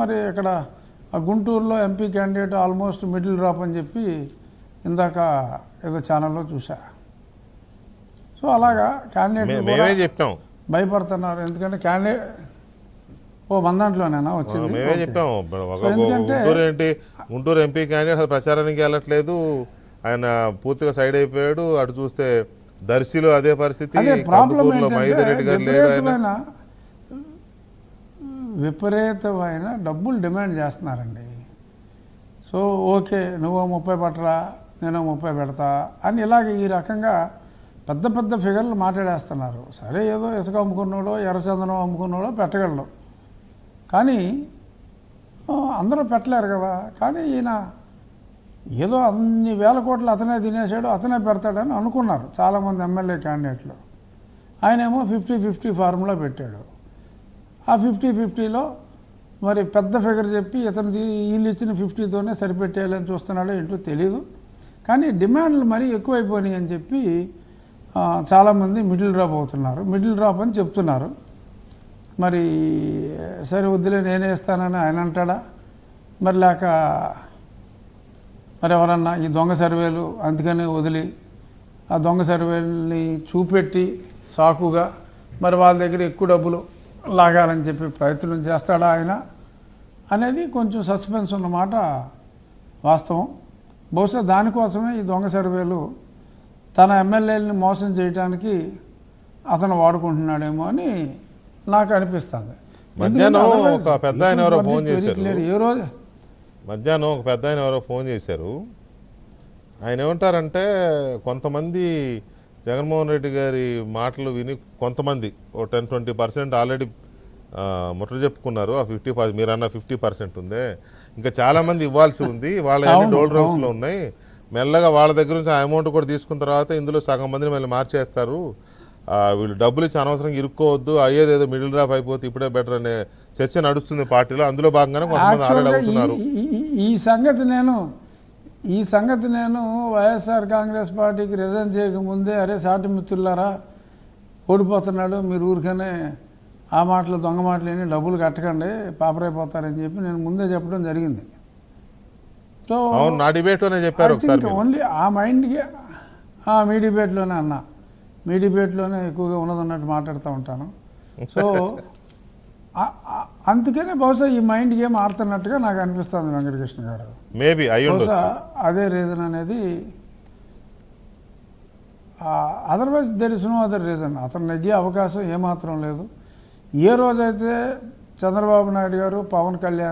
మరి ఇక్కడ గుంటూరులో MP candidate almost middle drop అని చెప్పి ఇందాక ఏదో ఛానల్లో చూసా. సో అలాగా క్యాండిడేట్ చెప్పాం భయపడుతున్నారు. ఎందుకంటే క్యాండిడేట్ మన దాంట్లోనేనా వచ్చింది. మేమే చెప్పాం గుంటూరు ఎంపీ క్యాండిడేట్ అసలు ప్రచారానికి వెళ్ళట్లేదు, ఆయన పూర్తిగా సైడ్ అయిపోయాడు. అటు చూస్తే దర్శిలో అదే పరిస్థితి, మైదిరెడ్డి గారు లేడు. విపరీతమైన డబ్బులు డిమాండ్ చేస్తున్నారండి. సో ఓకే, నువ్వు 30 పట్టరా, నేను 30 పెడతా అని ఇలాగ ఈ రకంగా పెద్ద పెద్ద ఫిగర్లు మాట్లాడేస్తున్నారు. సరే, ఏదో ఇసుక అమ్ముకున్నాడో ఎర్రచందనం అమ్ముకున్నాడో పెట్టగలడు, కానీ అందరూ పెట్టలేరు కదా. కానీ ఈయన ఏదో అన్ని వేల కోట్లు అతనే తినేసాడు, అతనే పెడతాడని అనుకున్నారు చాలామంది ఎమ్మెల్యే క్యాండిడేట్లు. ఆయనేమో 50-50 ఫార్ములా పెట్టాడు. ఆ 50-50లో మరి పెద్ద ఫిగర్ చెప్పి ఇతను వీళ్ళు ఇచ్చిన 50తోనే సరిపెట్టేయాలని చూస్తున్నాడో ఏంటో తెలీదు. కానీ డిమాండ్లు మరీ ఎక్కువైపోయినాయి అని చెప్పి చాలామంది మిడిల్ డ్రాప్ అవుతున్నారు. మిడిల్ డ్రాప్ అని చెప్తున్నారు. మరి సరే వద్దులే నేనే ఇస్తానని ఆయన అంటాడా, మరి లేక మరి ఎవరన్నా ఈ దొంగ సర్వేలు అందుకని వదిలి ఆ దొంగ సర్వేలని చూపెట్టి సాకుగా మరి వాళ్ళ దగ్గర ఎక్కువ డబ్బులు లాగాలని చెప్పి ప్రయత్నం చేస్తాడా ఆయన అనేది కొంచెం సస్పెన్స్ ఉన్నమాట వాస్తవం. బహుశా దానికోసమే ఈ దొంగ సర్వేలు తన ఎమ్మెల్యేలని మోసం చేయడానికి అతను వాడుకుంటున్నాడేమో అని నాకు అనిపిస్తుంది. మధ్యాహ్నం ఒక పెద్ద ఆయన ఎవరో ఫోన్ చేశారు. ఆయన ఏమంటారంటే, కొంతమంది జగన్మోహన్ రెడ్డి గారి మాటలు విని కొంతమంది 10-20% ఆల్రెడీ ముట్ట చెప్పుకున్నారు. ఆ 50% మీరన్న 50% ఉందే, ఇంకా చాలామంది ఇవ్వాల్సి ఉంది, వాళ్ళ డోల్ రౌండ్స్లో ఉన్నాయి. మెల్లగా వాళ్ళ దగ్గర నుంచి ఆ అమౌంట్ కూడా తీసుకున్న తర్వాత ఇందులో సగం మందిని మళ్ళీ మార్చేస్తారు. వీళ్ళు డబ్బులు ఇచ్చి అనవసరంగా ఇరుక్కోవద్దు, అయ్యేదేదో మిడిల్ డ్రాప్ అయిపోతే ఇప్పుడే బెటర్ అనే చర్చ నడుస్తుంది పార్టీలో. అందులో భాగంగానే కొంతమంది ఆల్రెడీ అవుతున్నారు. ఈ సంగతి నేను వైఎస్ఆర్ కాంగ్రెస్ పార్టీకి రిజైన్ చేయకముందే, అరే సాటి మిత్రులారా ఓడిపోతున్నాడు, మీరు ఊరికనే ఆ మాటలు దొంగ మాటలు ఏమి డబ్బులు కట్టకండి పాపరైపోతారని చెప్పి నేను ముందే చెప్పడం జరిగింది. సో నా డిబేట్లోనే చెప్పారు ఓన్లీ ఆ మైండ్కి మీ డిబేట్లోనే అన్నా, మీ డిబేట్లోనే ఎక్కువగా ఉన్నదన్నట్టు మాట్లాడుతూ ఉంటాను. సో అందుకనే బహుశా ఈ మైండ్ గేమ్ ఆడుతున్నట్టుగా నాకు అనిపిస్తుంది వెంకటకృష్ణ గారు. మేబీ బహుశా అదే రీజన్ అనేది. Otherwise there is no other reason. అతను నెగ్గే అవకాశం ఏమాత్రం లేదు. ఏ రోజైతే చంద్రబాబు నాయుడు గారు, పవన్ కళ్యాణ్